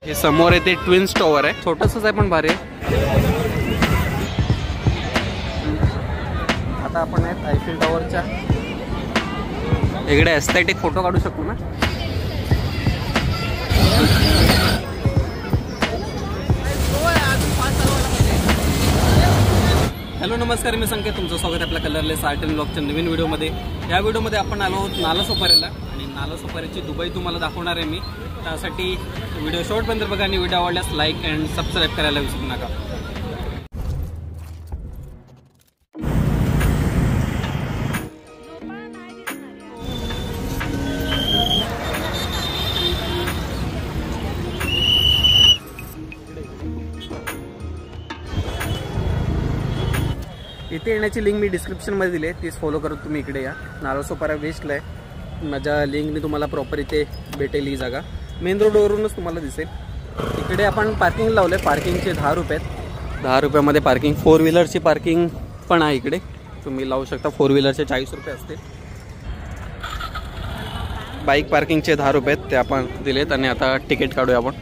हे समोर आहे ते ट्विन्स टॉवर आहे, छोटंसंच आहे पण भारी आहे. आता आपण आहेत आयफेल टॉवरच्या इकडे एस्थेटिक फोटो काढू शकतो ना. हॅलो नमस्कार, मी संकेत, तुमचं स्वागत आहे आपल्या कलरलेस आर्ट अँड ब्लॉगच्या नवीन व्हिडिओमध्ये. या व्हिडिओमध्ये आपण आलो आहोत नालासोपाऱ्याला आणि नालासोपाऱ्याची दुबई तुम्हाला दाखवणार आहे मी. त्यासाठी व्हिडिओ शेवटपर्यंत बघा आणि व्हिडिओ आवडल्यास लाईक अँड सबस्क्राईब करायला विसरू नका. इथे येण्याची लिंक मी डिस्क्रिप्शनमध्ये दिली आहे, तीच फॉलो करत तुम्ही इकडे या. नालासोपारा वेस्टला आहे. माझ्या लिंकने तुम्हाला प्रॉपर इथे भेटेल ही जागा. मेन रोडवरूनच तुम्हाला दिसेल. इकडे आपण पार्किंग लावलं आहे. पार्किंगचे 10 रुपये आहेत. 10 रुपयामध्ये पार्किंग. 4 व्हीलरची पार्किंग पण आहे इकडे, तुम्ही लावू शकता. 4 व्हीलरचे 40 रुपये असतील. बाईक पार्किंगचे 10 रुपये आहेत, ते आपण दिलेत. आणि आता तिकीट काढूया आपण.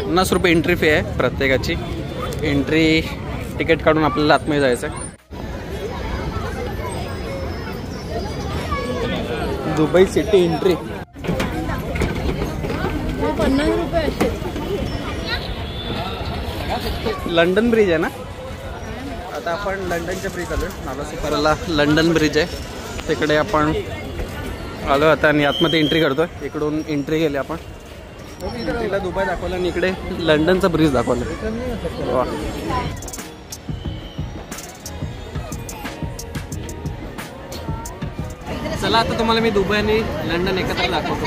50 रुपये एंट्री फी आहे प्रत्येकाची. एंट्री तिकीट काढून आपल्याला आतमध्ये जायचं आहे. दुबई सिटी एंट्री 50 रुपये असे. लंडन ब्रिज आहे ना. आता आपण लंडनच्या ब्रिज आलो. नालासोपाऱ्याला लंडन ब्रिज आहे, तिकडे आपण आलो आता आणि आतमध्ये एंट्री करतोय. इकडून एंट्री केली आपण. तिला दुबई दाखवलं आणि इकडे लंडनचा ब्रिज दाखवलं. चला आता तुम्हाला मी दुबई आणि लंडन एकत्र दाखवतो.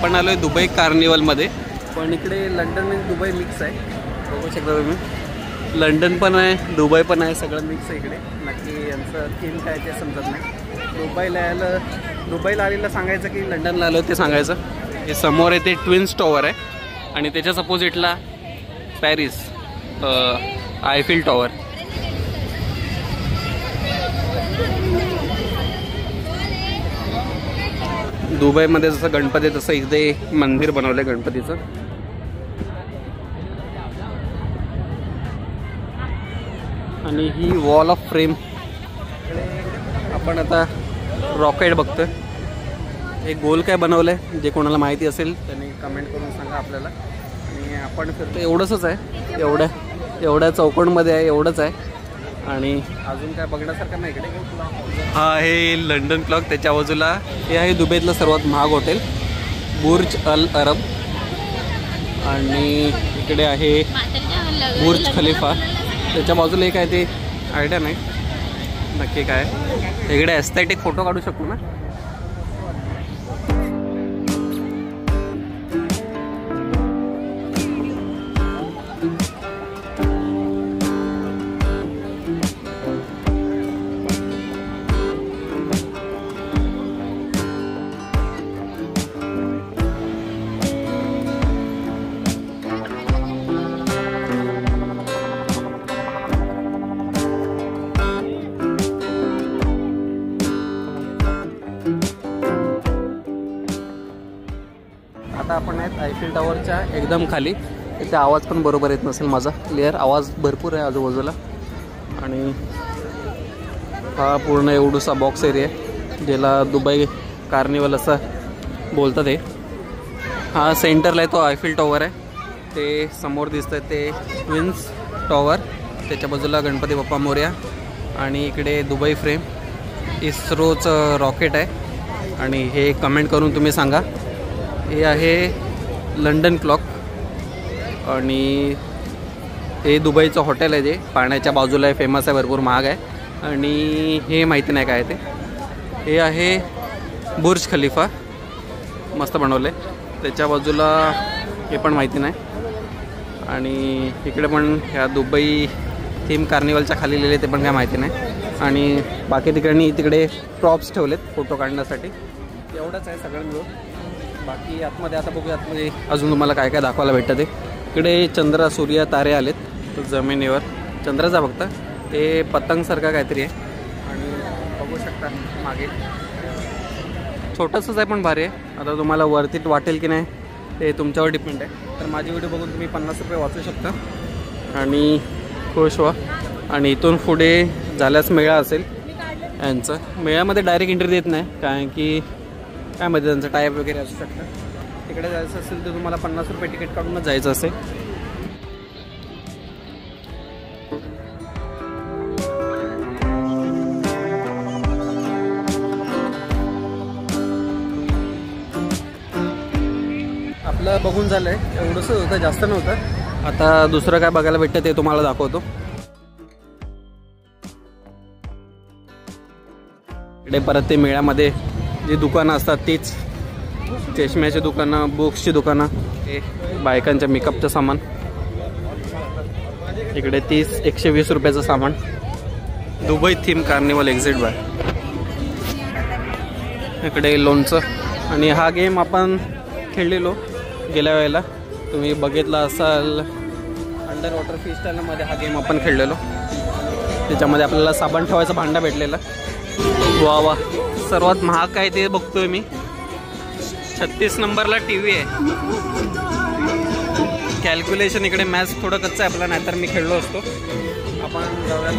पण आलोय दुबई कार्निवलमध्ये, पण इकडे लंडन आणि दुबई मिक्स आहे. बघू शकता तुम्ही. लंडन पण आहे, दुबई पण आहे, सगळं मिक्स आहे इकडे. नक्की यांचं थीम काय ते समजत नाही. दुबईला आलेलं सांगायचं की लंडनला आलं ते सांगायचं. हे समोर आहे ते ट्विन्स टॉवर आहे आणि त्याच्याच अपोजिटला पॅरिस आयफेल टॉवर. दुबईमध्ये जसं गणपती तसं इथे मंदिर बनवलं गणपतीचं. आणि ही वॉल ऑफ फ्रेम. आपण आता रॉकेट बघतोय. हे गोल काय बनवलंय, जे कोणाला माहिती असेल त्यांनी कमेंट करून सांगा आपल्याला. आणि आपण फिरतो एवढंच आहे, एवढ्या चौकोनमध्ये आहे, एवढंच आहे. आणि अजून काय बघण्यासारखं नाही इकडे. हा आहे लंडन क्लॉक. त्याच्या बाजूला हे आहे दुबईतलं सर्वात महाग हॉटेल बुर्ज अल अरब. आणि इकडे आहे बुर्ज खलिफा. त्याच्या बाजूला एक आहे ते आयडिया नाही नक्की काय. इकडे एस्थेटिक फोटो काढू शकतो ना. आता आपण आहेत आयफेल टॉवरच्या एकदम खाली. इथे आवाज पण बरोबर येत नसेल माझा. क्लिअर आवाज भरपूर आहे आजूबाजूला. आणि हा पूर्ण एवढूसा बॉक्स एरिया आहे, ज्याला दुबई कार्निवल असं बोलतात. हे हा सेंटरला आहे तो आयफेल टॉवर आहे. ते समोर दिसतं ते ट्विन्स टॉवर. त्याच्या बाजूला गणपती बाप्पा मोरया. आणि इकडे दुबई फ्रेम. इस्रोचं रॉकेट आहे. आणि हे कमेंट करून तुम्ही सांगा. हे आहे लंडन क्लॉक. आणि हे दुबईचं हॉटेल आहे, जे पाण्याच्या बाजूला आहे, फेमस आहे, भरपूर महाग आहे. आणि हे माहिती नाही काय ते. हे आहे बुर्ज खलिफा, मस्त बनवलं आहे. त्याच्या बाजूला हे पण माहिती नाही. आणि इकडे पण ह्या दुबई थीम कार्निवलच्या खाली लिहिले ते पण काय माहिती नाही. आणि बाकी तिकडे प्रॉप्स ठेवलेत फोटो काढण्यासाठी. एवढंच आहे सगळं मिळून. बाकी आतमध्ये आता बघूया, आतमध्ये अजून तुम्हाला काय काय दाखवायला भेटतं ते. इकडे चंद्र, सूर्य, तारे आलेत जमिनीवर. चंद्राचा फक्त हे पतंगसारखा काहीतरी आहे आणि बघू शकता मागे छोटंसंच आहे पण भारी आहे. आता तुम्हाला वरती वाटेल की नाही ते तुमच्यावर डिपेंड आहे. तर माझी व्हिडिओ बघून तुम्ही 50 रुपये वाचू शकता आणि खुश व्हा. आणि इथून पुढे झाल्यास मेळा असेल यांचं. मेळ्यामध्ये डायरेक्ट एंट्री देत नाही कारण की काय माहिती त्यांचं टाईप वगैरे असू शकतं. तिकडे जायचं असेल तर तुम्हाला 50 रुपये तिकीट काढूनच जायचं असेल. आपलं बघून झालं आहे, एवढंच होतं, जास्त नव्हतं. आता दुसरं काय बघायला भेटतं ते तुम्हाला दाखवतो. इकडे परत ते मेळ्यामध्ये जी दुकानं असतात तीच चष्म्याची दुकानं, बुक्सची दुकानं, हे बायकांच्या मेकअपचं सामान. इकडे 120 रुपयाचं सामान. Dubai theme carnival exit bye. इकडे लोणचं. आणि हा गेम आपण खेळलेलो गेल्या वेळेला, तुम्ही बघितला असाल. अंडर वॉटर फ्रीस्टाईलमध्ये हा गेम आपण खेळलेलो. त्याच्यामध्ये आपल्याला साबण ठेवायचा भांडा भेटलेला. वा वा. सर्वात महाग काय ते बघतोय मी. 36 नंबरला TV आहे. कॅल्क्युलेशन इकडे मॅथ्स थोडं कच्चं आहे आपला, नाहीतर मी खेळलो असतो. आपण जाऊया.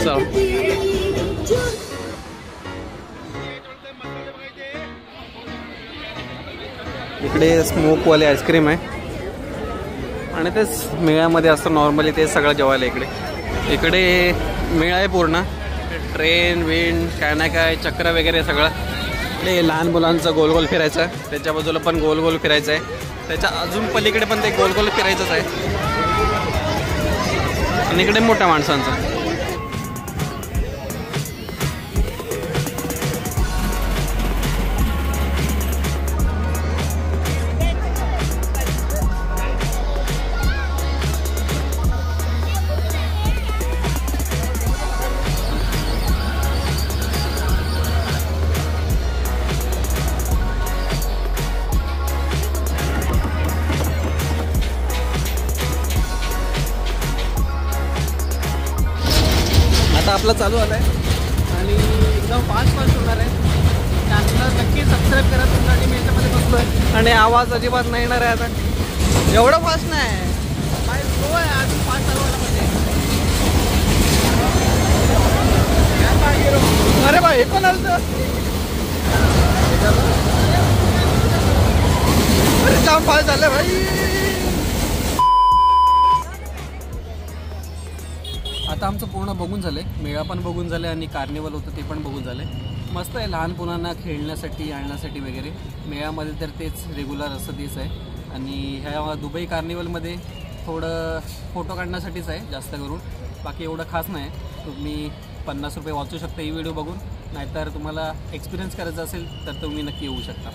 चल. इकडे स्मोकवाले आईस्क्रीम आहे आणि तेच मेळ्यामध्ये असतं नॉर्मली, ते सगळं जेवायला इकडे मेळा आहे पूर्ण. ट्रेन विंड काय ना काय चक्र वगैरे सगळं. इकडे लहान मुलांचं गोल गोल फिरायचं आहे, त्याच्या बाजूला पण गोल गोल फिरायचं आहे, त्याच्या अजून पलीकडे पण ते गोल गोल फिरायचंच आहे. आणि इकडे मोठ्या माणसांचं. आता आपलं चालू आलं आहे आणि एकदम फास्ट होणार आहे. चॅनलला नक्की सबस्क्राईब करा तुमच्यासाठी. मी याच्यामध्ये बसलो आहे आणि आवाज अजिबात नाही येणार आहे आता. एवढं फास्ट नाही, बाय स्लो आहे. अजून फास्ट चालू व्हायला पाहिजे. अरे बा, हे पण आलं. अरे जाम फास्ट झालं भाई. आता आमचं पूर्ण बघून झालं आहे. मेळा पण बघून झालं आहे आणि कार्निवल होतं ते पण बघून झालं आहे. मस्त आहे लहान मुलांना खेळण्यासाठी आणण्यासाठी वगैरे. मेळ्यामध्ये तर तेच रेग्युलर असं तेच आहे. आणि ह्या दुबई कार्निवलमध्ये थोडं फोटो काढण्यासाठीच आहे जास्त करून, बाकी एवढं खास नाही. तुम्ही 50 रुपये वाचू शकता ही व्हिडिओ बघून. नाहीतर तुम्हाला एक्सपिरियन्स करायचा असेल तर तुम्ही नक्की येऊ शकता.